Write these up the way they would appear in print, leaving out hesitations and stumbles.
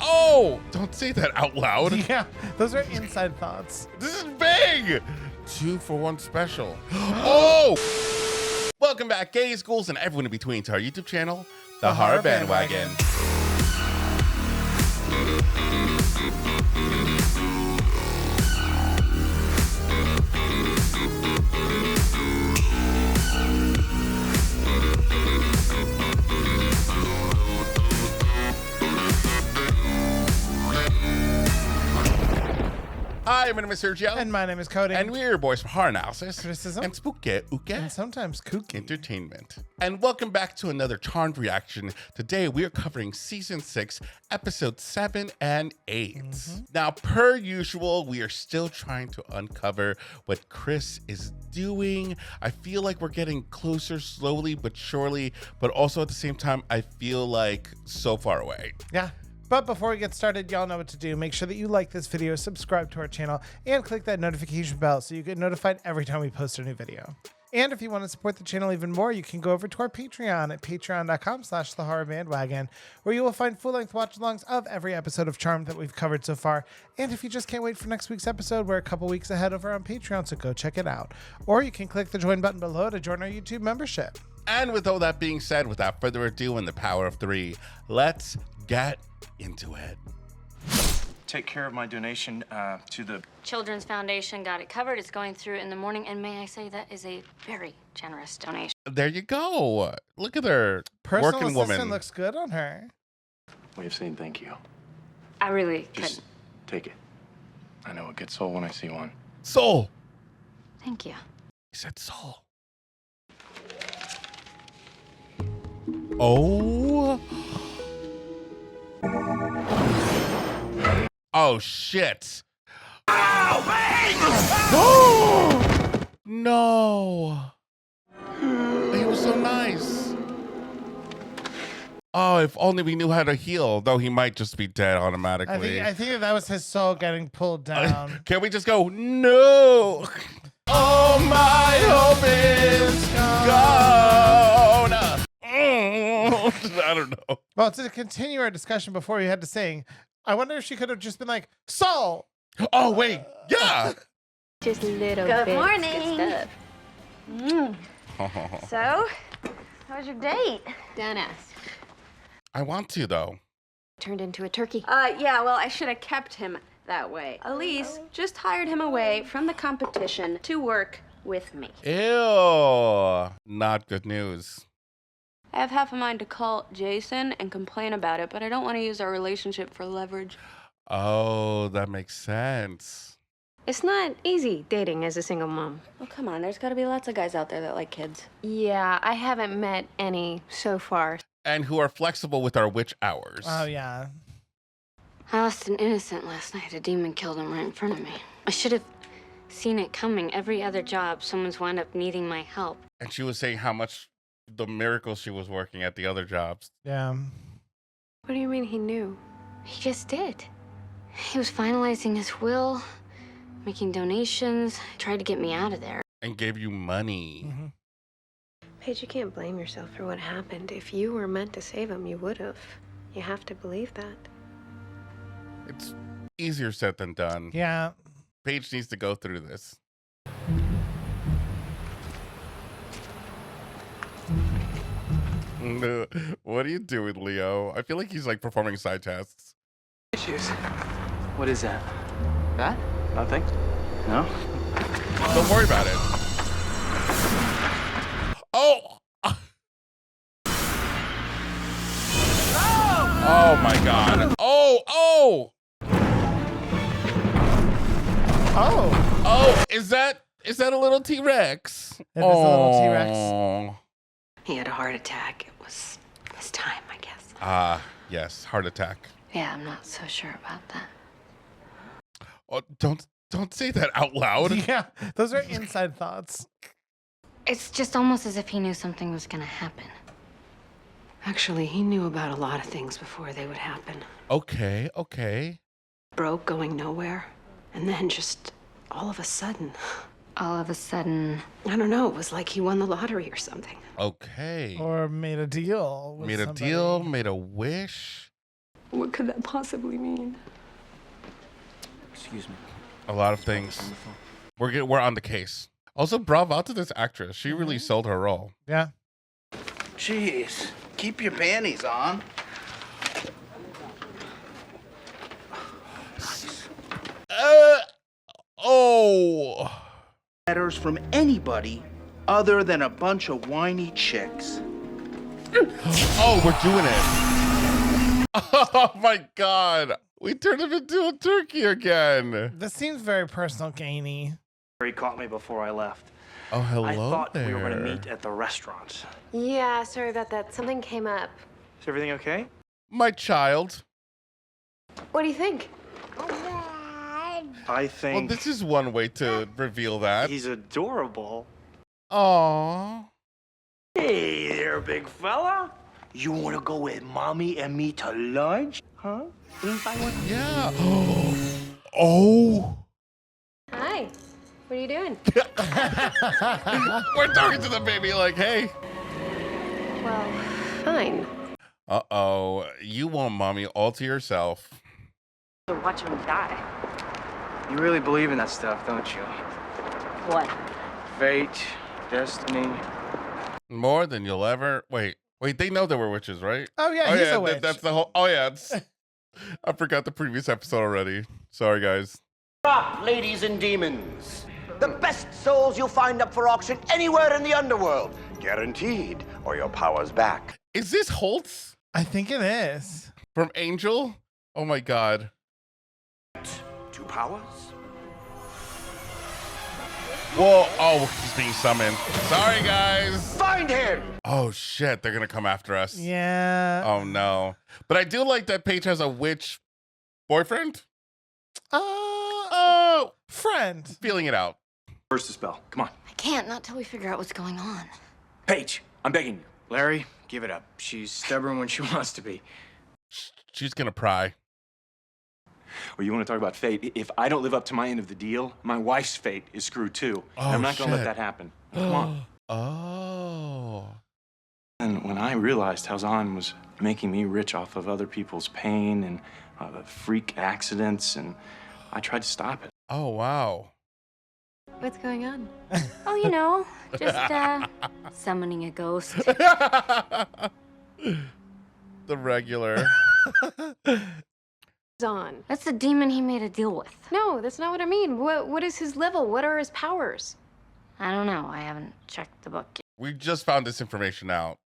Oh! Don't say that out loud. Yeah, those are inside thoughts. This is big! 2-for-1 special. Oh! Welcome back, gays, ghouls, and everyone in between to our YouTube channel, The Horror Bandwagon. Hi, my name is Sergio. And my name is Cody. And we're your boys from Horror Analysis, Criticism, and Spooky Ooka, and sometimes kooky Entertainment. And welcome back to another Charmed reaction. Today we are covering Season 6, Episodes 7 and 8. Now, per usual, we are still trying to uncover what Chris is doing. I feel like we're getting closer slowly but surely, but also at the same time, I feel like so far away. Yeah. But before we get started, y'all know what to do. Make sure that you like this video, subscribe to our channel, and click that notification bell so you get notified every time we post a new video. And if you want to support the channel even more, you can go over to our Patreon at patreon.com/thehorrorbandwagon, where you will find full-length watch-alongs of every episode of Charmed that we've covered so far. And if you just can't wait for next week's episode, we're a couple weeks ahead over on Patreon, so go check it out. Or you can click the join button below to join our YouTube membership. And with all that being said, without further ado and the power of 3, let's get into it. Take care of my donation to the Children's Foundation got it covered. It's going through in the morning, and may I say that is a very generous donation. There you go. Look at her. Personal Working assistant woman. looks good on her. way of saying thank you. I really Just couldn't. take it. I know a good soul when I see one. Soul. Thank you. He said soul. Oh. Oh, shit. Oh, no. He was so nice. Oh, if only we knew how to heal, though he might just be dead automatically. I think that was his soul getting pulled down. Can we just go, no? Oh, my hope is gone. I don't know. Well, to continue our discussion before we had to sing, I wonder if she could have just been like, Soul! Oh, wait. Yeah. Just a little Good bit. morning. Good stuff. So, how was your date? Don't ask. I want to, though. Turned into a turkey. Yeah, well, I should have kept him that way. Elise just hired him away from the competition to work with me. Ew. Not good news. I have half a mind to call Jason and complain about it, but I don't want to use our relationship for leverage. Oh, that makes sense. It's not easy dating as a single mom. Oh, come on, there's got to be lots of guys out there that like kids. Yeah, I haven't met any so far. And who are flexible with our witch hours. Oh, yeah. I lost an innocent last night. A demon killed him right in front of me. I should have seen it coming. Every other job, someone's wound up needing my help. And she was saying how much the miracles she was working at the other jobs. Yeah. What do you mean he knew? He just did. He was finalizing his will, making donations, tried to get me out of there. And gave you money. Mhm. Paige, you can't blame yourself for what happened. If you were meant to save him, you would have. You have to believe that. It's easier said than done. Yeah. Paige needs to go through this. What are you doing, Leo? I feel like he's like performing side tasks. Issues. What is that? That? Nothing? No? Don't worry about it. Oh! Oh my god. Oh, oh! Oh. Oh, is that a little T-Rex? It is a little T-Rex. Oh. He had a heart attack. It was his time, I guess. Ah, yes, heart attack. Yeah, I'm not so sure about that. Oh, don't say that out loud. Yeah, those are inside thoughts. It's just almost as if he knew something was gonna happen. Actually, he knew about a lot of things before they would happen. Okay, okay. Broke, going nowhere. And then just all of a sudden, All of a sudden, I don't know, it was like he won the lottery or something. Okay. Or made a deal. With Made a somebody. deal, made a wish. What could that possibly mean? Excuse me. A lot of things. We're on the case. Also, bravo to this actress. She really sold her role. Yeah. Jeez, keep your panties on. Oh. Letters from anybody other than a bunch of whiny chicks. Oh, we're doing it. Oh my God. We turned him into a turkey again. This seems very personal, gainy. He caught me before I left. Oh, hello I thought there. we were going to meet at the restaurant. Yeah, sorry about that. Something came up. Is everything okay? My child. What do you think? I think Well, this is one way to reveal that. he's adorable. Aww. Hey there, big fella. You want to go with mommy and me to lunch? Huh? Yeah. Oh. Hi. What are you doing? We're talking to the baby like, hey. Well, fine. Uh-oh. You want mommy all to yourself. To watch him die. You really believe in that stuff, don't you? What? Fate, destiny. More than you'll ever... Wait, they know that we're witches, right? Oh, yeah, Oh, he's yeah, a witch. that's the whole... Oh, yeah, it's... I forgot the previous episode already. Sorry, guys. Up, ladies and demons. The best souls you'll find up for auction anywhere in the underworld. Guaranteed, or your power's back. Is this Holtz I think it is. from Angel? Oh, my God. 2 powers? Whoa. Oh, he's being summoned. Sorry, guys. Find him! Oh, shit. They're going to come after us. Yeah. Oh, no. But I do like that Paige has a witch boyfriend. Oh, Friend. feeling it out. Burst the spell. Come on. I can't, not till we figure out what's going on. Paige, I'm begging you. Larry, give it up. She's stubborn when she wants to be. She's going to pry. Well, you want to talk about fate? If I don't live up to my end of the deal, my wife's fate is screwed too. And I'm not going to let shit. that happen. Come on. Oh. And when I realized how Zahn was making me rich off of other people's pain and freak accidents, and I tried to stop it. Oh, wow. What's going on? Oh, you know, just summoning a ghost. The regular. On. That's the demon he made a deal with. No, that's not what I mean. What is his level? What are his powers? I don't know. I haven't checked the book yet. We just found this information out.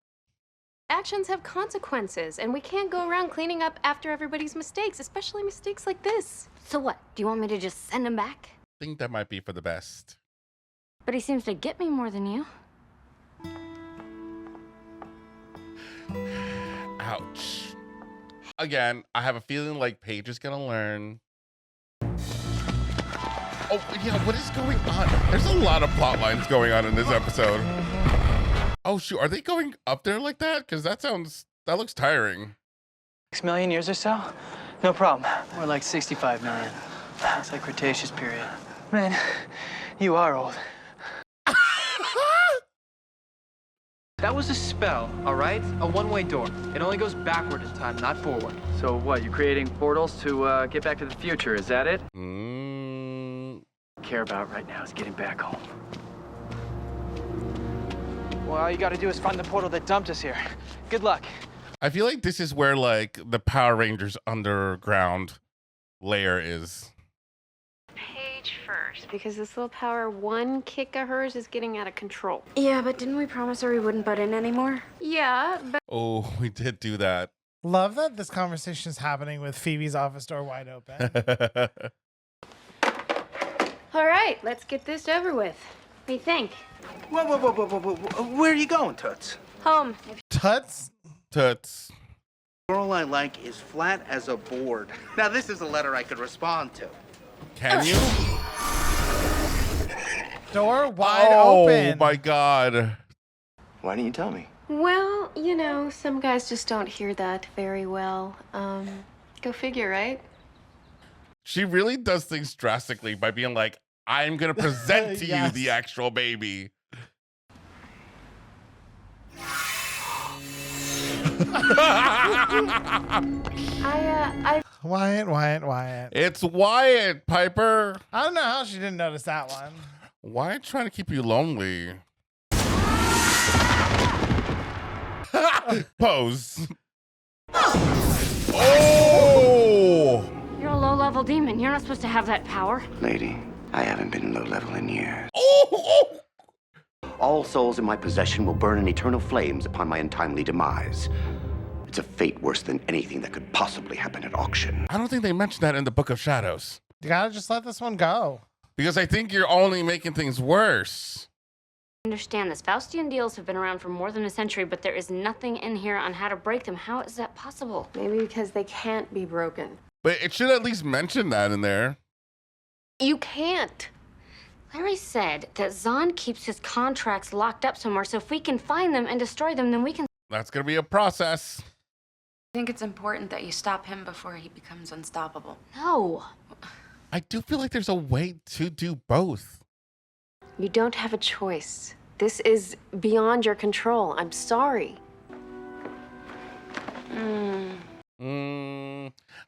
Actions have consequences, and we can't go around cleaning up after everybody's mistakes, especially mistakes like this. So what? Do you want me to just send him back? I think that might be for the best. But he seems to get me more than you. Ouch. Again, I have a feeling like Paige is gonna learn. Oh, yeah, what is going on? There's a lot of plot lines going on in this episode. Oh, shoot, are they going up there like that? Because that looks tiring. 6 million years or so? No problem. More like 65 million. It's like Cretaceous period. Man, you are old. That was a spell, all right? A one-way door. It only goes backward in time, not forward. So what, you creating portals to get back to the future, is that it? What I care about right now is getting back home. Well, all you gotta do is find the portal that dumped us here. Good luck. I feel like this is where, like, the Power Rangers underground layer is. Page first, because this little power one kick of hers is getting out of control. Yeah, but didn't we promise her we wouldn't butt in anymore? Yeah, but Oh, we did do that. Love that this conversation is happening with Phoebe's office door wide open. all right, let's get this over with. What do you think? Whoa. Where are you going, Toots? Home. Tuts? Toots. Girl I like is flat as a board. Now, this is a letter I could respond to. Can you? Door wide Oh, open. my God. Why didn't you tell me? Well, you know, some guys just don't hear that very well. Go figure, right? She really does things drastically by being like, I'm going to present to Yes. you the actual baby. Wyatt. It's Wyatt, Piper. I don't know how she didn't notice that one. Wyatt trying to keep you lonely. Pose. Oh! You're a low-level demon. You're not supposed to have that power. Lady, I haven't been low level in years. Oh! All souls in my possession will burn in eternal flames upon my untimely demise. It's a fate worse than anything that could possibly happen at auction. I don't think they mentioned that in the Book of Shadows. You gotta just let this one go. Because I think you're only making things worse. I understand this. Faustian deals have been around for more than a century, but there is nothing in here on how to break them. How is that possible? Maybe because they can't be broken. But it should at least mention that in there. You can't. Larry said that Zahn keeps his contracts locked up somewhere, so if we can find them and destroy them, then we can... That's going to be a process. I think it's important that you stop him before he becomes unstoppable. No. I do feel like there's a way to do both. You don't have a choice. This is beyond your control. I'm sorry.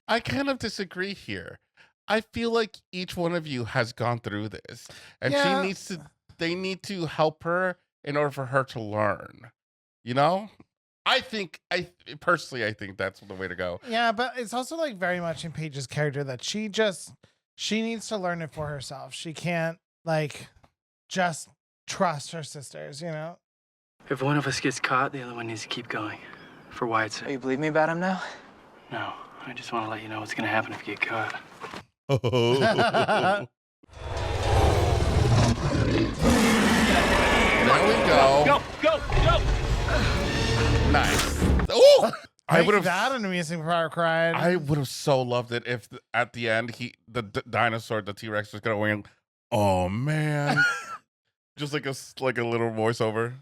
I kind of disagree here. I feel like each one of you has gone through this, and Yeah. they need to help her in order for her to learn. You know? I personally think that's the way to go. Yeah, but it's also like very much in Paige's character that she needs to learn it for herself. She can't like just trust her sisters, you know? If one of us gets caught, the other one needs to keep going. For Wyatt's sake. You believe me about him now? No, I just want to let you know what's going to happen if you get caught. There we go. Go! Nice. Oh! I would have that an amusing part cried. I would have so loved it if at the end the dinosaur, the T-Rex, was gonna win. Oh man, just like a little voiceover.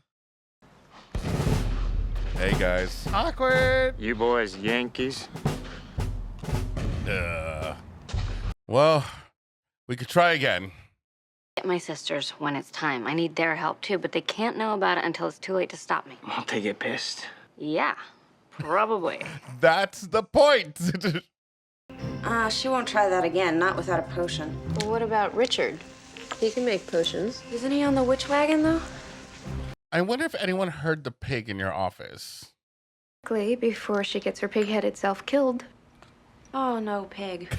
Hey guys. Awkward. You boys Yankees? Well, we could try again. Get my sisters when it's time. I need their help too, but they can't know about it until it's too late to stop me. I'll take it pissed. Yeah, probably. That's the point. She won't try that again, not without a potion. Well, what about Richard? He can make potions. Isn't he on the witch wagon, though? I wonder if anyone heard the pig in your office. Before she gets her pig-headed self killed. Oh, no, pig.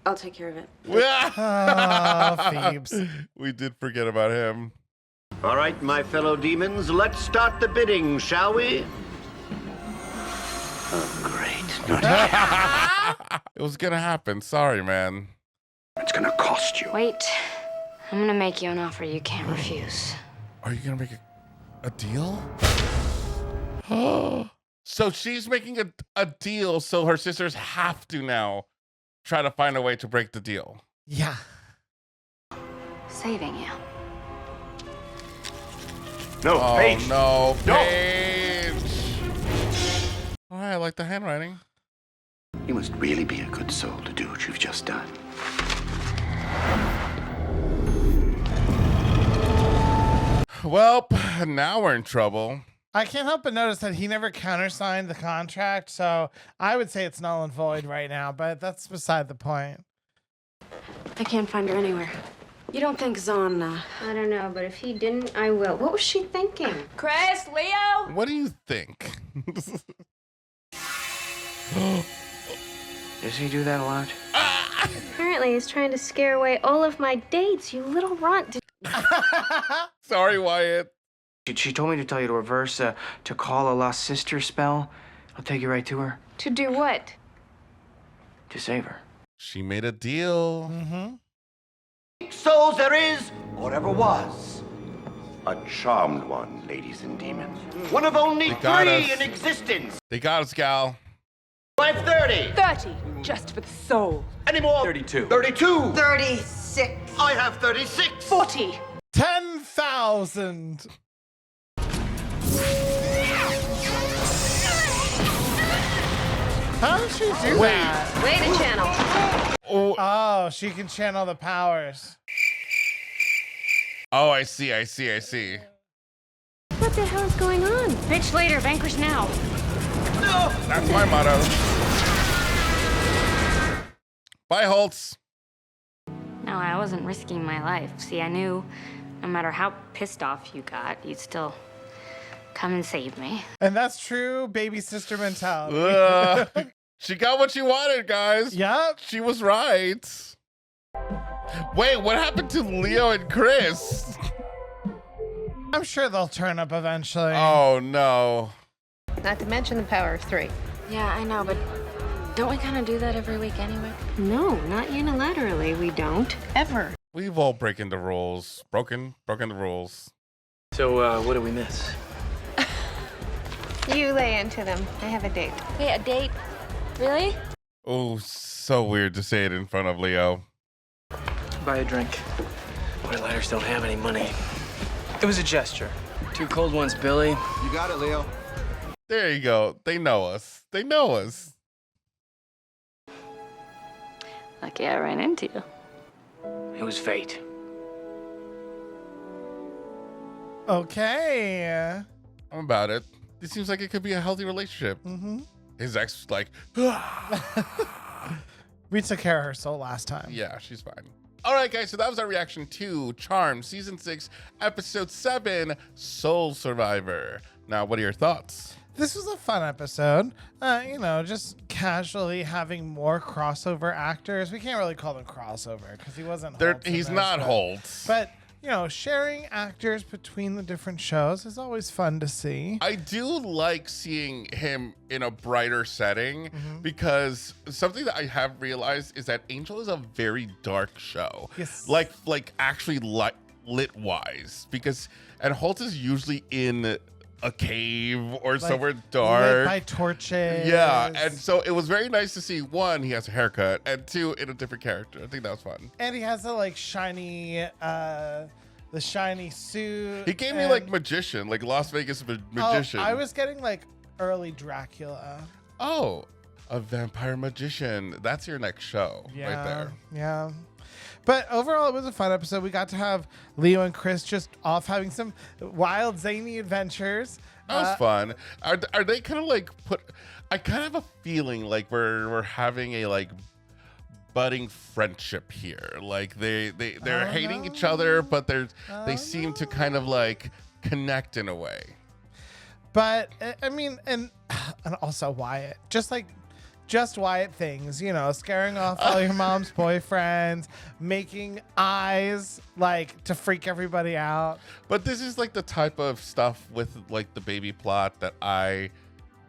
I'll take care of it. Oh, Phoebes. We did forget about him. All right, my fellow demons, let's start the bidding, shall we? Oh, great. Not again. It was gonna happen. Sorry, man. It's gonna cost you. Wait, I'm gonna make you an offer you can't refuse. Are you gonna make a deal? So she's making a deal, so her sisters have to now try to find a way to break the deal. Yeah. Saving you. No, Oh Paige. no, No. Paige! All right, I like the handwriting. You must really be a good soul to do what you've just done. Well, now we're in trouble. I can't help but notice that he never countersigned the contract, so I would say it's null and void right now, but that's beside the point. I can't find her anywhere. You don't think Zahn, I don't know, but if he didn't, I will. What was she thinking? Chris, Leo? What do you think? Does he do that a lot? Apparently he's trying to scare away all of my dates, you little runt. Sorry, Wyatt. She told me to tell you to reverse to call a lost sister spell. I'll take you right to her. To do what? To save her. She made a deal. Souls there is, or ever was. A charmed one, ladies and demons. One of only They got 3 us. in existence. They got us, gal. I have 30. 30, just for the soul. Any more? 32. 32. 36. I have 36. 40. 10,000. How does she do that? Way to channel. Oh, she can channel the powers. Oh, I see. What's What the hell is going on? Bitch later, vanquish now. No! That's my motto. Bye, Holtz. No, I wasn't risking my life. See, I knew no matter how pissed off you got, you'd still come and save me. And that's true baby sister mentality. She got what she wanted, guys. Yep. She was right. Wait, what happened to Leo and Chris? I'm sure they'll turn up eventually. Oh, no. Not to mention the power of 3. Yeah, I know, but don't we kind of do that every week anyway? No, not unilaterally. We don't. Ever. We've all broken the rules. Broken the rules. So, what did we miss? You lay into them. I have a date. Wait, a date? Really? Oh, so weird to say it in front of Leo. Buy a drink. My lighters don't have any money. It was a gesture. 2 cold ones, Billy. You got it, Leo. There you go. They know us. They know us. Lucky I ran into you. It was fate. Okay. I'm about it. This seems like it could be a healthy relationship. Mm-hmm. His ex was like, We took care of her soul last time. yeah, she's fine. All right, guys, so that was our reaction to Charmed, Season 6, Episode 7, Soul Survivor. Now, what are your thoughts? This was a fun episode. Just casually having more crossover actors. We can't really call them crossover because he wasn't Holtz in He's this, not Holtz. But, sharing actors between the different shows is always fun to see. I do like seeing him in a brighter setting because something that I have realized is that Angel is a very dark show. Yes. Like actually lit wise, and Holtz is usually in a cave or somewhere dark. Lit by torches. Yeah, and so it was very nice to see, one, he has a haircut, and two, in a different character. I think that was fun. And he has the shiny the shiny suit. He gave me like magician, like Las Vegas magician. Oh, I was getting early Dracula. Oh, a vampire magician. That's your next show right there. Yeah. But overall, it was a fun episode. We got to have Leo and Chris just off having some wild, zany adventures. That was fun. Are they kind of I kind of have a feeling like we're having a budding friendship here. Like they're hating each other, but they seem to kind of connect in a way. But I mean, and also Wyatt, just Wyatt things, scaring off all your mom's boyfriends, making eyes to freak everybody out. But this is the type of stuff with the baby plot that I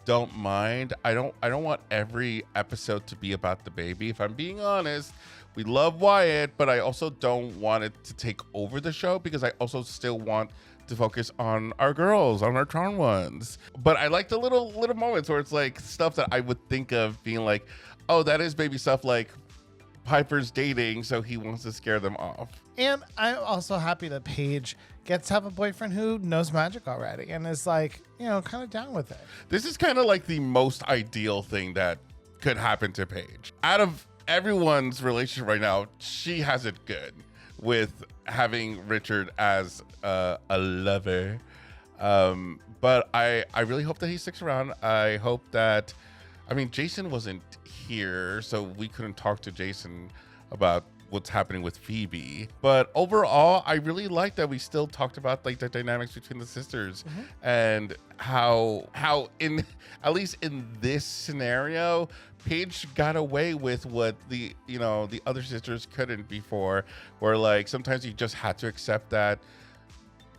don't mind. I don't want every episode to be about the baby. If I'm being honest, we love Wyatt, but I also don't want it to take over the show because I also still want to focus on our girls, on our charm ones. But I like the little moments where it's stuff that I would think of being oh, that is baby stuff, like Piper's dating, so he wants to scare them off. And I'm also happy that Paige gets to have a boyfriend who knows magic already and is kind of down with it. This is kind of the most ideal thing that could happen to Paige. Out of everyone's relationship right now, she has it good with having Richard as a lover. But I really hope that he sticks around. I hope that, Jason wasn't here, so we couldn't talk to Jason about what's happening with Phoebe. But overall, I really like that we still talked about the dynamics between the sisters and how in, at least in this scenario, Paige got away with what the other sisters couldn't before, where sometimes you just had to accept that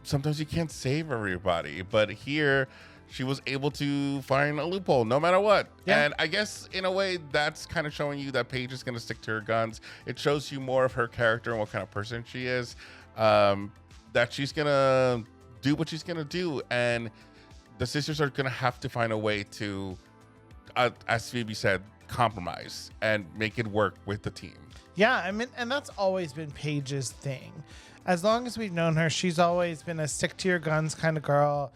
sometimes you can't save everybody. But here, she was able to find a loophole no matter what. Yeah. And I guess in a way that's kind of showing you that Paige is going to stick to her guns. It shows you more of her character and what kind of person she is, that she's going to do what she's going to do. And the sisters are going to have to find a way to, as Phoebe said, compromise and make it work with the team. Yeah, and that's always been Paige's thing. As long as we've known her, she's always been a stick to your guns kind of girl.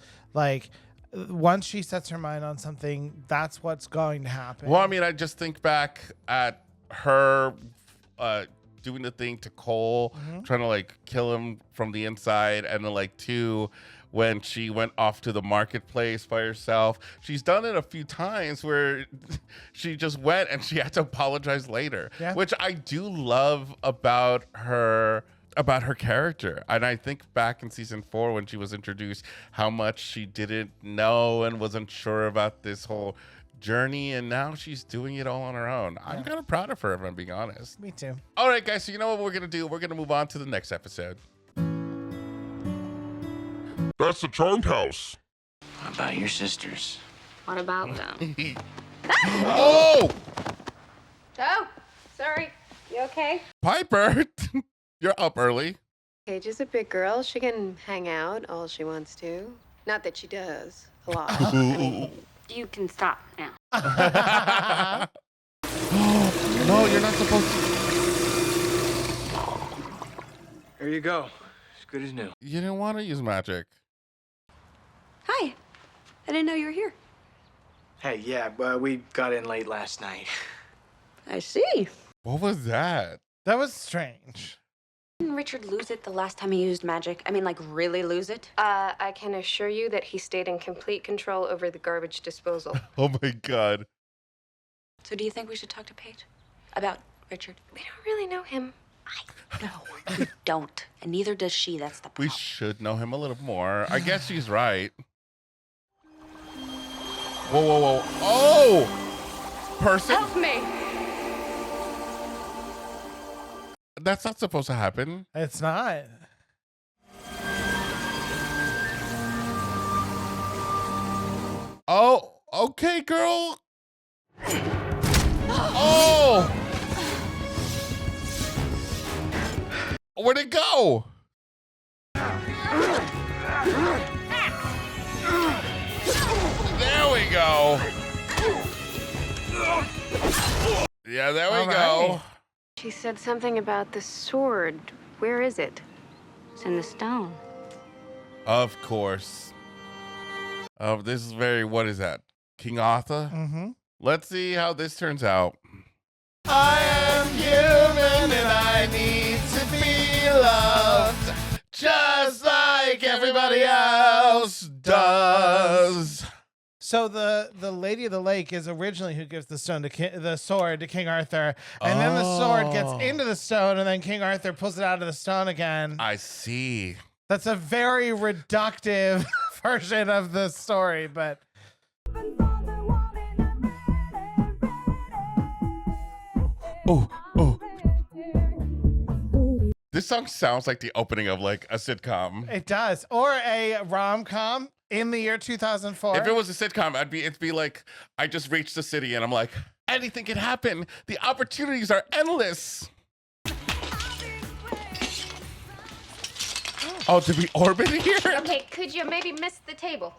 Once she sets her mind on something, that's what's going to happen. Well, I just think back at her doing the thing to Cole, trying to kill him from the inside, and then two, when she went off to the marketplace by herself. She's done it a few times where she just went and she had to apologize later, which I do love about her character. And I think back in season 4 when she was introduced, how much she didn't know and wasn't sure about this whole journey, and now she's doing it all on her own. I'm kind of proud of her, if I'm being honest. Me too. All right, guys, so you know what we're gonna do? We're gonna move on to the next episode. That's the charmed house. What about your sisters? What about them? Oh! Oh, sorry. You okay? Piper, you're up early. Paige is a big girl. She can hang out all she wants to. Not that she does a lot. I mean, You can stop now. No, you're not supposed to. Here you go. As good as new. You didn't want to use magic. Hi. I didn't know you were here. Hey, yeah, we got in late last night. I see. What was that? That was strange. Didn't Richard lose it the last time he used magic? I mean, like, really lose it? I can assure you that he stayed in complete control over the garbage disposal. Oh my God. So do you think we should talk to Paige about Richard? We don't really know him. No, we don't. And neither does she. That's the We problem. should know him a little more. I guess she's right. Whoa, whoa, whoa. Oh! Person? Help me! That's not supposed to happen. It's not. Oh, okay, girl. Oh! Where'd it go? There we go. Yeah, there we go. She said something about the sword. Where is it? It's in the stone. Of course. This is very, what is that? King Arthur? Mm-hmm. Let's see how this turns out. I am human and I need to be loved just like everybody else does. So the Lady of the Lake is originally who gives the stone to the sword to King Arthur, and then the sword gets into the stone, and then King Arthur pulls it out of the stone again. I see. That's a very reductive version of the story, but. Oh, oh. This song sounds like the opening of like a sitcom. It does, or a rom-com in the year 2004. If it was a sitcom, it'd be like, I just reached the city and I'm like, anything can happen. The opportunities are endless. Oh, did we orbit here? Okay, could you maybe miss the table?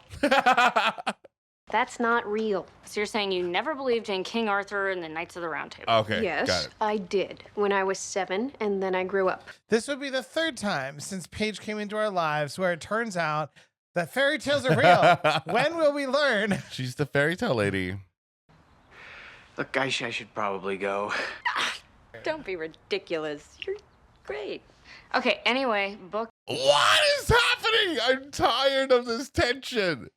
That's not real. So you're saying you never believed in King Arthur and the Knights of the Round Table? Okay, Yes, got it. I did when I was 7, and then I grew up. This would be the third time since Paige came into our lives where it turns out that fairy tales are real. When will we learn? She's the fairy tale lady. Look, I should probably go. Don't be ridiculous. You're great. Okay, anyway, book. What is happening? I'm tired of this tension.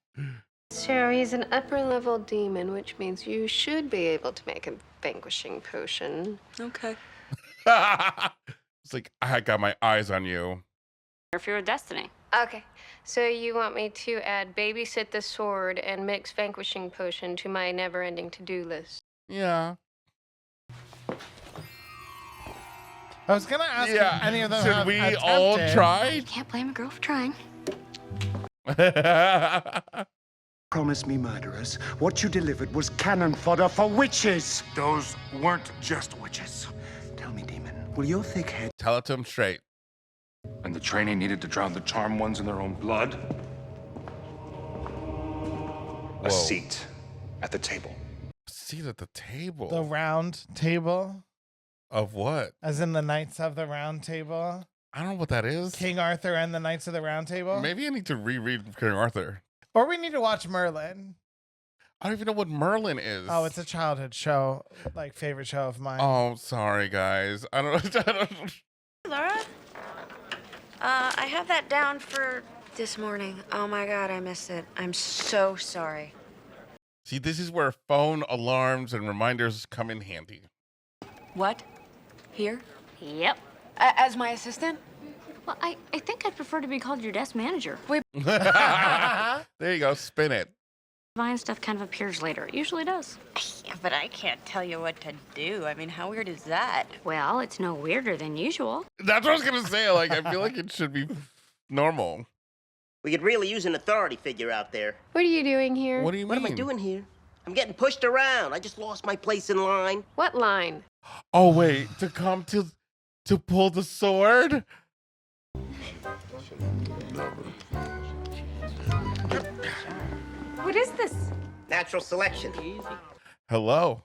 So he's an upper-level demon, which means you should be able to make a vanquishing potion. Okay. It's like, I got my eyes on you. If you're a destiny. Okay, so you want me to add babysit the sword and mix vanquishing potion to my never-ending to-do list? Yeah. I was gonna ask if any of them Should have we attempted. all try? Can't blame a girl for trying. Promise me, murderers, what you delivered was cannon fodder for witches. Those weren't just witches. Tell me, demon, will your thick head... Tell it to him straight. And the training needed to drown the charmed ones in their own blood? Whoa. A seat at the table. Seat at the table. The round table, Of what? as in the Knights of the Round Table. I don't know what that is. King Arthur and the Knights of the Round Table. Maybe I need to reread King Arthur. Or we need to watch Merlin. I don't even know what Merlin is. Oh, it's a childhood show, like favorite show of mine. Oh, sorry, guys. I don't. Laura? I have that down for this morning. Oh my God, I missed it. I'm so sorry. See, this is where phone alarms and reminders come in handy. What? Here? Yep. As my assistant? Well, I think I'd prefer to be called your desk manager. Wait. There you go. Spin it. Divine stuff kind of appears later. It usually does. Yeah, but I can't tell you what to do. I mean, how weird is that? Well, it's no weirder than usual. That's what I was going to say. Like, I feel like it should be normal. We could really use an authority figure out there. What are you doing here? What do you mean? What am I doing here? I'm getting pushed around. I just lost my place in line. What line? Oh, wait. To come to pull the sword? What is this? Natural selection. Hello.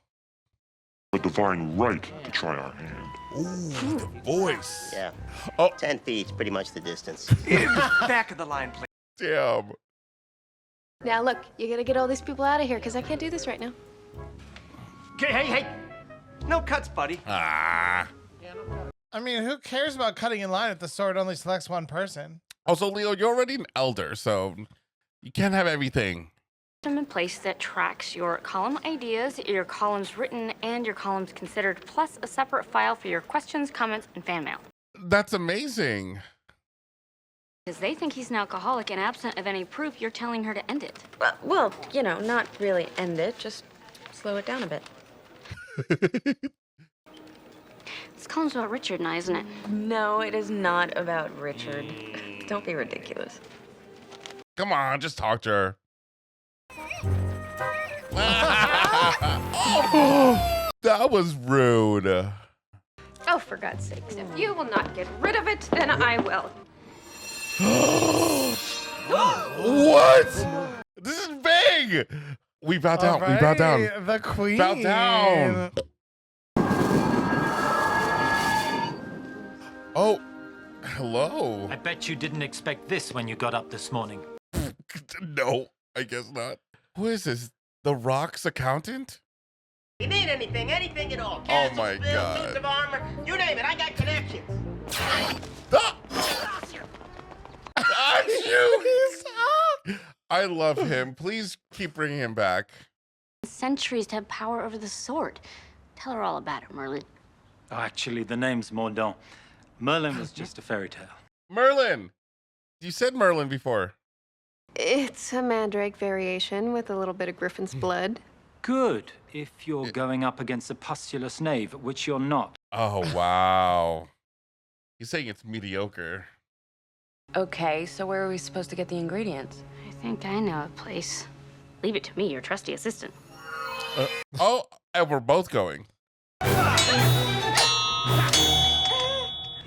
A divine right to try our hand. Ooh, the voice. Yeah. Oh. 10 feet's pretty much the distance. Back of the line, please. Damn. Now look, you gotta get all these people out of here because I can't do this right now. Hey. No cuts, buddy. Ah. I mean, who cares about cutting in line if the sword only selects one person? Also, Leo, you're already an elder, so you can't have everything. System in place that tracks your column ideas, your columns written, and your columns considered, plus a separate file for your questions, comments, and fan mail. That's amazing. Because they think he's an alcoholic, and absent of any proof, you're telling her to end it. Well, you know, not really end it, just slow it down a bit. This column's about Richard and I, isn't it? No, it is not about Richard. Don't be ridiculous. Come on, just talk to her. That was rude. Oh, for God's sakes, if you will not get rid of it, then I will. What? This is big. We bow down. We bow down. The queen. Bow down. Oh, hello. I bet you didn't expect this when you got up this morning. No, I guess not. Who is this? The Rock's accountant? You need anything at all. Oh my God. Suits of armor, you name it, I got connections. I love him. Please keep bringing him back. Centuries to have power over the sword. Tell her all about it, Merlin. Oh, actually, the name's Mordaunt. Merlin was just a fairy tale. Merlin! You said Merlin before. It's a mandrake variation with a little bit of griffin's blood. Good, if you're going up against a pustulous knave, which you're not. Oh, wow. He's saying it's mediocre. Okay, so where are we supposed to get the ingredients? I think I know a place. Leave it to me, your trusty assistant. Oh, and we're both going.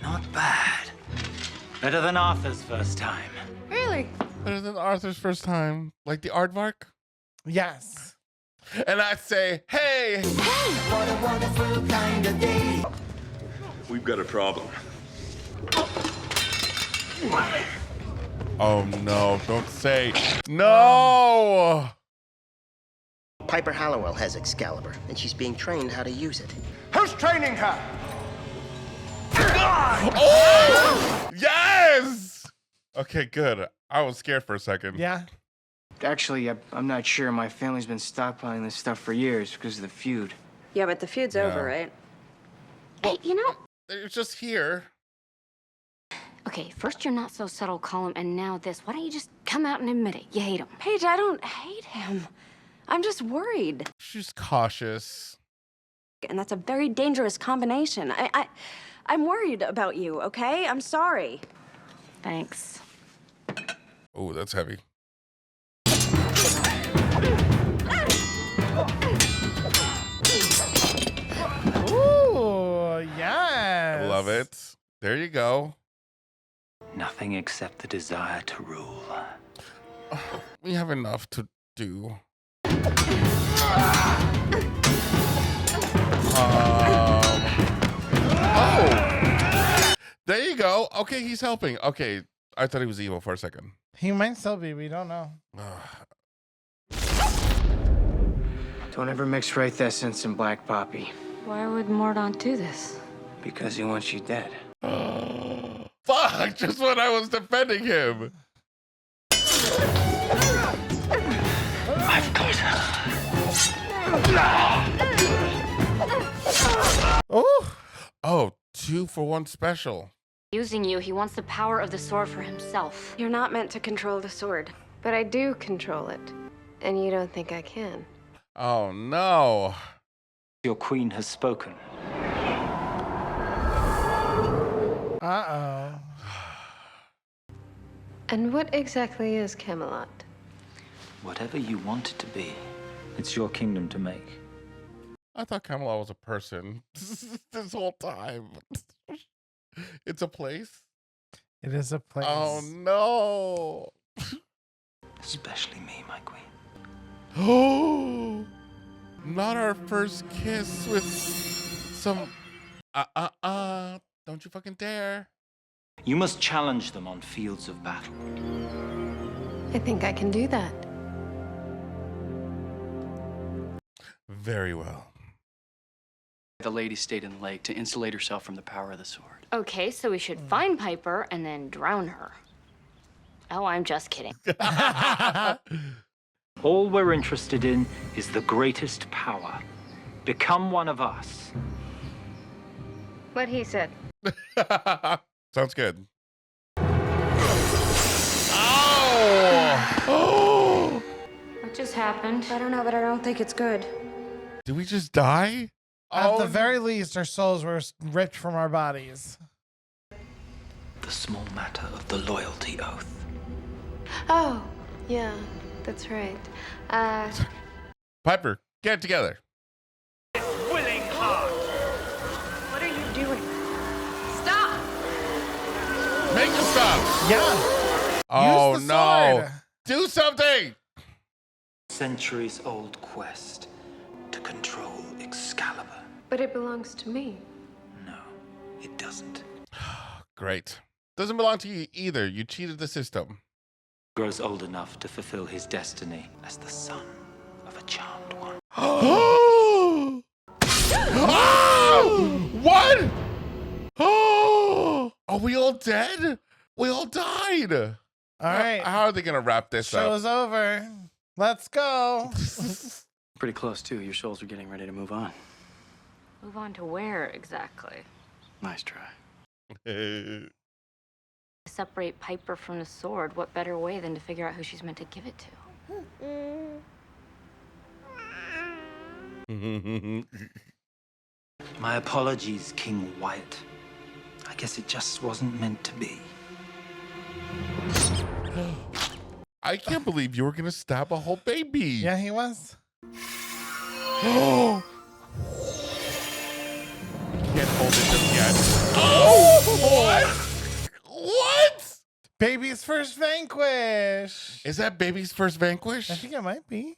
Not bad. Better than Arthur's first time. Really? Better than Arthur's first time. Like the aardvark? Yes. And I say, hey! What a wonderful kind of day. We've got a problem. Oh no, don't say. No! Piper Halliwell has Excalibur, and she's being trained how to use it. Who's training her? Oh! Yes! Okay, good. I was scared for a second. Yeah. Actually, I'm not sure. My family's been stockpiling this stuff for years because of the feud. Yeah, but the feud's over, right? Hey, you know... It's just here. Okay, first you're not so subtle, call him, and now this. Why don't you just come out and admit it? You hate him. Paige, I don't hate him. I'm just worried. She's cautious. And that's a very dangerous combination. I'm worried about you, okay? I'm sorry. Thanks. Oh, that's heavy. Ooh, yes. I love it. There you go. Nothing except the desire to rule. We have enough to do. Oh! There you go. Okay, he's helping. Okay, I thought he was evil for a second. He might still be. We don't know. Don't ever mix right essence and black poppy. Why would Mordaunt do this? Because he wants you dead. Fuck! Just when I was defending him. I've got her. Oh, 2-for-1 special. Using you, he wants the power of the sword for himself. You're not meant to control the sword. But I do control it. And you don't think I can. Oh, no. Your queen has spoken. Uh-oh. And what exactly is Camelot? Whatever you want it to be, it's your kingdom to make. I thought Camelot was a person this whole time. It's a place? It is a place. Oh, no. Especially me, my queen. Oh, not our first kiss with some don't you fucking dare. You must challenge them on fields of battle. I think I can do that. Very well. The lady stayed in the lake to insulate herself from the power of the sword. Okay, so we should find Piper and then drown her. Oh, I'm just kidding. All we're interested in is the greatest power. Become one of us. What he said. Sounds good. Oh! What just happened? I don't know, but I don't think it's good. Did we just die? At the very least, our souls were ripped from our bodies. The small matter of the loyalty oath. Oh, yeah, that's right. Piper, get it together. Willing heart. What are you doing? Stop! Make him stop. Yeah. Oh, Use the no. sword. Do something. Centuries-old quest to control Excalibur. But it belongs to me. No, it doesn't. Great. Doesn't belong to you either. You cheated the system. Grows old enough to fulfill his destiny as the son of a charmed one. Oh! What? Oh! Are we all dead? We all died. All right. How are they going to wrap this up? Show's over. Let's go. Pretty close, too. Your souls are getting ready to move on. Move on to where exactly? Nice try. Separate Piper from the sword. What better way than to figure out who she's meant to give it to? My apologies, King Wyatt. I guess it just wasn't meant to be. I can't believe you were going to stab a whole baby. Yeah, he was. Oh! Can't hold it just yet. Oh! What? What? Baby's first vanquish. Is that baby's first vanquish? I think it might be.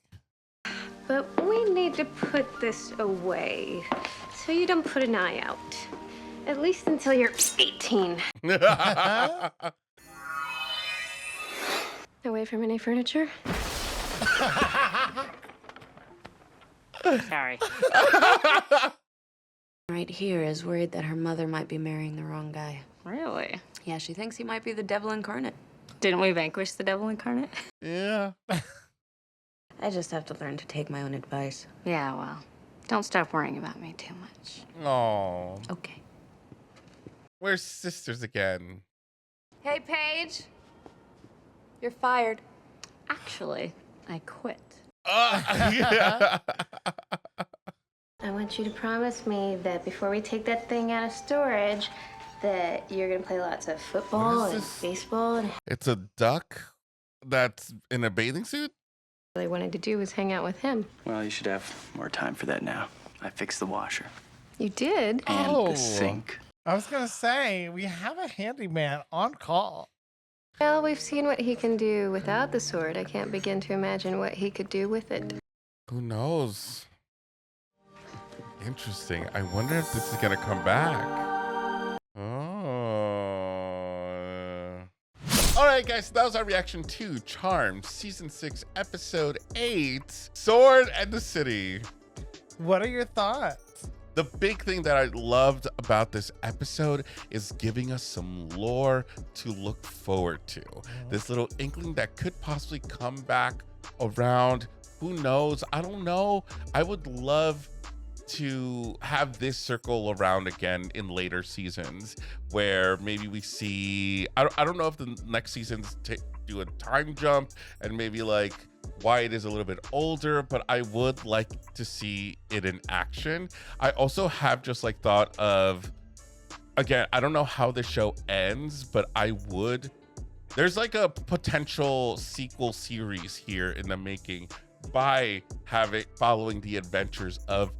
But we need to put this away so you don't put an eye out. At least until you're 18. Away from any furniture? Sorry. Right here is worried that her mother might be marrying the wrong guy. Really? Yeah, she thinks he might be the devil incarnate. Didn't we vanquish the devil incarnate? Yeah. I just have to learn to take my own advice. Yeah, well, don't stop worrying about me too much. Oh. Okay. We're sisters again. Hey, Paige. You're fired. Actually, I quit. Yeah. I want you to promise me that before we take that thing out of storage, that you're gonna play lots of football and baseball. And It's a duck that's in a bathing suit? all I wanted to do was hang out with him. Well, you should have more time for that now. I fixed the washer. You did? And the sink. I was going to say, we have a handyman on call. Well, we've seen what he can do without the sword. I can't begin to imagine what he could do with it. Who knows? Interesting. I wonder if this is going to come back. Oh. All right, guys. So that was our reaction to Charmed, Season 6, Episode 8, Sword and the City. What are your thoughts? The big thing that I loved about this episode is giving us some lore to look forward to. This little inkling that could possibly come back around who knows? I don't know. I would love to have this circle around again in later seasons where maybe we see, I don't know if the next seasons do a time jump and maybe like Wyatt is a little bit older, but I would like to see it in action. I also have just like thought of, again, I don't know how the show ends, but there's like a potential sequel series here in the making by following the adventures of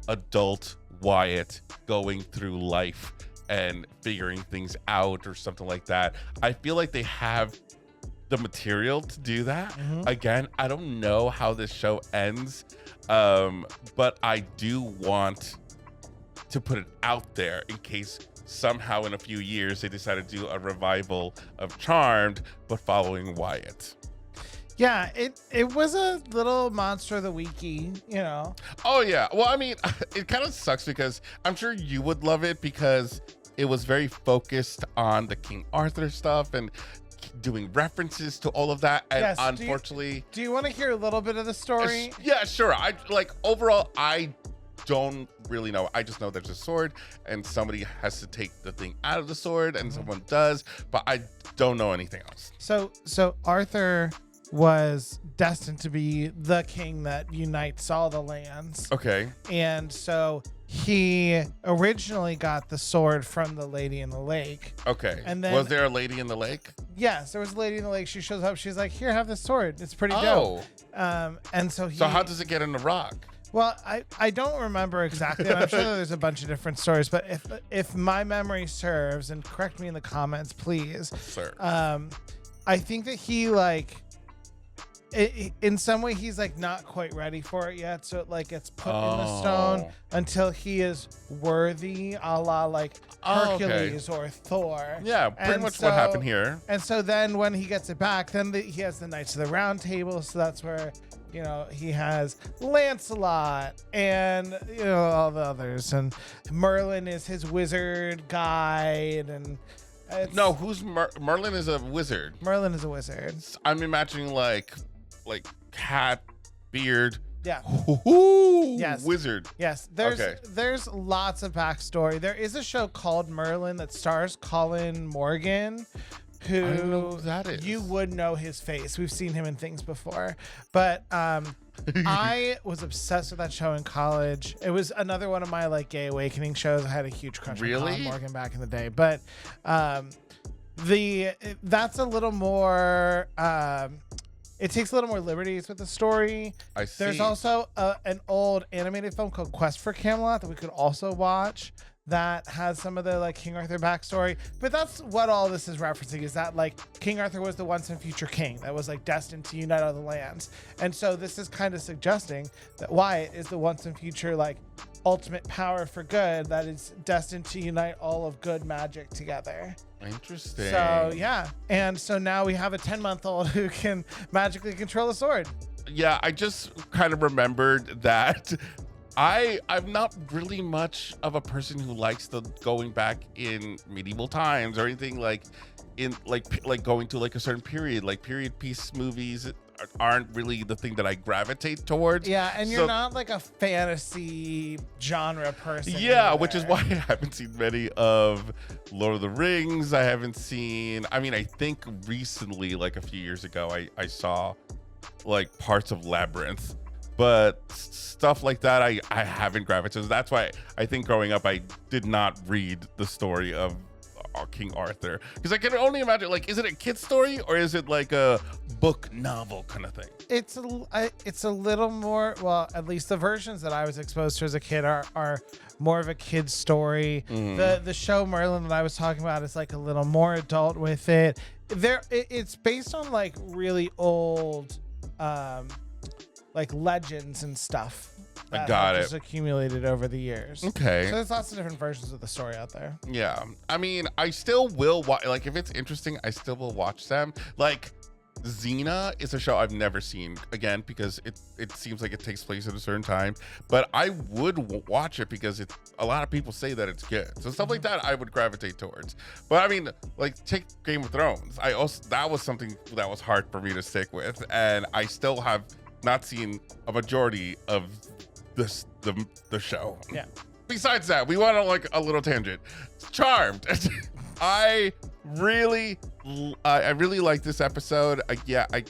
adult Wyatt going through life and figuring things out or something like that. I feel like they have the material to do that. Again, I don't know how this show ends, but I do want to put it out there in case somehow in a few years they decide to do a revival of Charmed, but following Wyatt. Yeah, it was a little monster of the weeky, you know. Oh yeah. Well, I mean, it kind of sucks because I'm sure you would love it because it was very focused on the King Arthur stuff and doing references to all of that. And yes, unfortunately, do you want to hear a little bit of the story? Yeah, sure. Overall, I don't really know. I just know there's a sword and somebody has to take the thing out of the sword and someone does, but I don't know anything else. So Arthur was destined to be the king that unites all the lands. Okay. And so he originally got the sword from the lady in the lake. Okay. And then, was there a lady in the lake? Yes, there was a lady in the lake. She shows up. She's like, "Here, have this sword. It's pretty dope." And so So how does it get in the rock? Well, I don't remember exactly. I'm sure that there's a bunch of different stories, but if my memory serves, and correct me in the comments, please. Sir. I think that he in some way he's like not quite ready for it yet, so it like gets put in the stone until he is worthy, a la like Hercules or Thor. Yeah, pretty much what happened here. And so then when he gets it back, then he has the Knights of the Round Table, so that's where, you know, he has Lancelot and, you know, all the others, and Merlin is his wizard guide, and no, who's Merlin is a wizard. Merlin is a wizard. I'm imagining like hat, beard. Yeah. Yes. Wizard. Yes. There's lots of backstory. There is a show called Merlin that stars Colin Morgan, who, I don't know who that is. You would know his face. We've seen him in things before. But I was obsessed with that show in college. It was another one of my like gay awakening shows. I had a huge crush on Colin Morgan back in the day. But that's a little more it takes a little more liberties with the story. I see. There's also an old animated film called Quest for Camelot that we could also watch that has some of the like King Arthur backstory. But that's what all this is referencing, is that like King Arthur was the once and future king that was like destined to unite all the lands. And so this is kind of suggesting that Wyatt is the once and future like ultimate power for good that is destined to unite all of good magic together. Interesting. So yeah, and so now we have a 10-month-old who can magically control a sword. Yeah, I just kind of remembered that I'm not really much of a person who likes the going back in medieval times or anything like in like going to like a certain period. Like period piece movies aren't really the thing that I gravitate towards. Yeah, and you're not like a fantasy genre person. Yeah, either. which is why I haven't seen many of Lord of the Rings. I haven't seen, I mean, I think recently, like a few years ago, I saw like parts of Labyrinth, but stuff like that I haven't gravitated. So that's why I think growing up I did not read the story of King Arthur, because I can only imagine, like, is it a kid's story or is it like a book novel kind of thing? It's a little more, well, at least the versions that I was exposed to as a kid are more of a kid's story. The show Merlin that I was talking about is like a little more adult with it. It's based on like really old like legends and stuff that have just accumulated over the years. Okay. So there's lots of different versions of the story out there. Yeah. I mean, I still will watch, like, if it's interesting, I still will watch them. Like, Xena is a show I've never seen, again, because it seems like it takes place at a certain time. But I would watch it because a lot of people say that it's good. So stuff like that I would gravitate towards. But I mean, like, take Game of Thrones. That was something that was hard for me to stick with. And I still have not seen a majority of the show. Yeah. Besides that, we went on like a little tangent. Charmed. I really like this episode.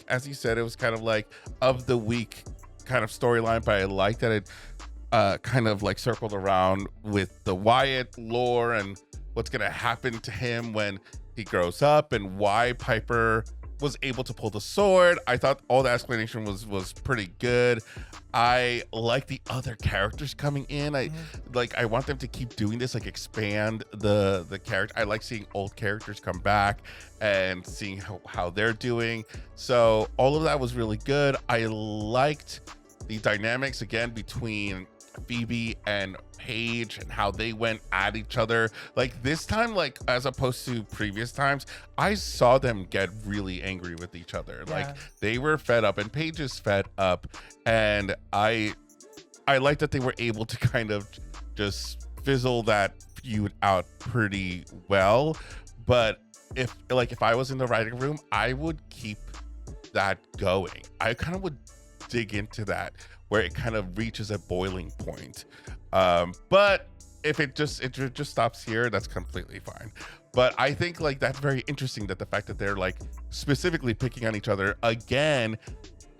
As you said, it was kind of like of the week kind of storyline, but I like that it kind of like circled around with the Wyatt lore and what's gonna happen to him when he grows up and why Piper was able to pull the sword. I thought all the explanation was pretty good. I like the other characters coming in. I want them to keep doing this, like expand the character. I like seeing old characters come back and seeing how they're doing. So all of that was really good. I liked the dynamics again between Phoebe and Paige and how they went at each other. Like this time, like as opposed to previous times, I saw them get really angry with each other. Yeah. Like they were fed up and Paige is fed up, and I like that they were able to kind of just fizzle that feud out pretty well. But if I was in the writing room, I would keep that going. I kind of would dig into that where it kind of reaches a boiling point. But if it just stops here, that's completely fine. But I think like that's very interesting, that the fact that they're like specifically picking on each other again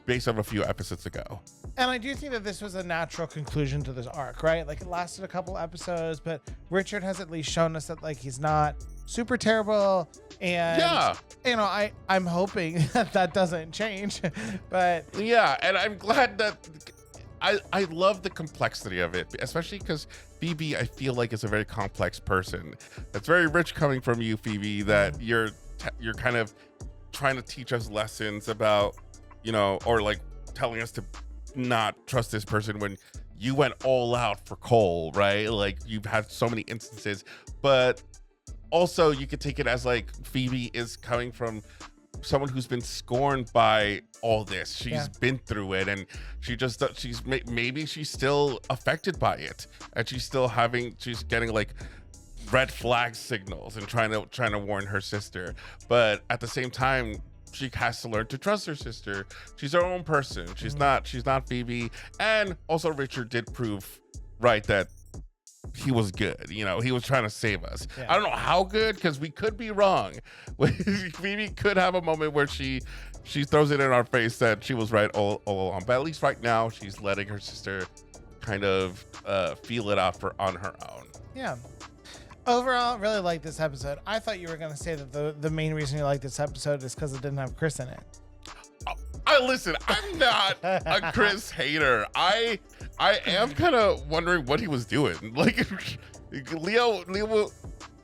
based on a few episodes ago. And I do think that this was a natural conclusion to this arc, right? Like it lasted a couple episodes, but Richard has at least shown us that like he's not super terrible. And yeah, you know, I'm hoping that doesn't change. But yeah, and I'm glad that I love the complexity of it, especially because Phoebe, I feel like, is a very complex person. It's very rich coming from you, Phoebe, that you're kind of trying to teach us lessons about, you know, or like telling us to not trust this person when you went all out for Cole, right? Like you've had so many instances, but also you could take it as like Phoebe is coming from someone who's been scorned by all this. She's been through it, and maybe she's still affected by it, and she's getting like red flag signals and trying to warn her sister. But at the same time, she has to learn to trust her sister. She's her own person. She's not Phoebe. And also Richard did prove right that he was good. You know, he was trying to save us. Yeah. I don't know how good, because we could be wrong. Phoebe could have a moment where she throws it in our face that she was right all along. But at least right now, she's letting her sister kind of feel it out on her own. Yeah. Overall, really like this episode. I thought you were going to say that the main reason you like this episode is because it didn't have Chris in it. Listen, I'm not a Chris hater. I am kind of wondering what he was doing. Like Leo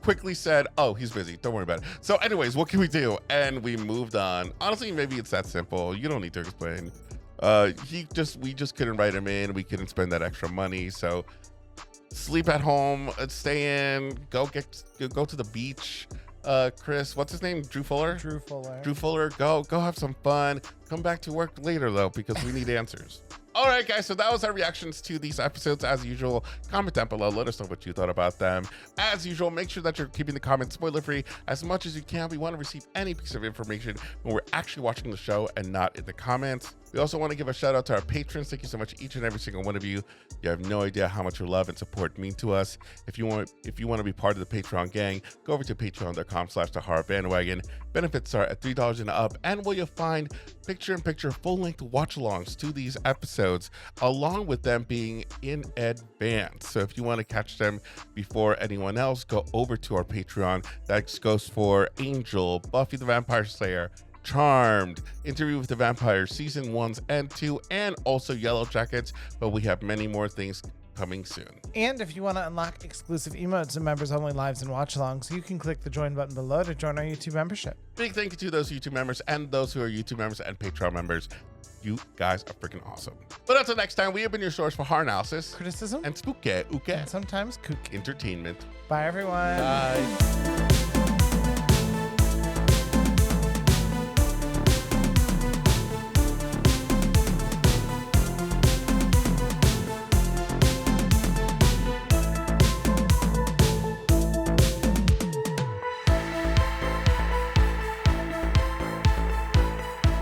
quickly said, "Oh, he's busy. Don't worry about it." So anyways, what can we do? And we moved on. Honestly, maybe it's that simple. You don't need to explain. We just couldn't write him in. We couldn't spend that extra money. So sleep at home, stay in, go to the beach. Chris, what's his name? Drew Fuller, go have some fun. Come back to work later though, because we need answers. All right, guys, so that was our reactions to these episodes. As usual, comment down below. Let us know what you thought about them. As usual, make sure that you're keeping the comments spoiler-free as much as you can. We want to receive any piece of information when we're actually watching the show and not in the comments. We also want to give a shout out to our patrons. Thank you so much, each and every single one of you. You have no idea how much your love and support mean to us. If you want to be part of the Patreon gang, go over to patreon.com/thehorrorbandwagon. Benefits are at $3 and up, and where you'll find picture-in-picture full-length watch-alongs to these episodes, along with them being in advance. So if you want to catch them before anyone else, go over to our Patreon. That goes for Angel, Buffy the Vampire Slayer, Charmed, Interview with the Vampire Season 1 and 2, and also Yellow Jackets, but we have many more things coming soon. And if you want to unlock exclusive emotes and members only lives and watch alongs, you can click the join button below to join our YouTube membership. Big thank you to those YouTube members and those who are YouTube members and Patreon members. You guys are freaking awesome. But until next time, we have been your source for horror analysis, criticism, and spooky, and sometimes kook entertainment. Bye everyone. Bye.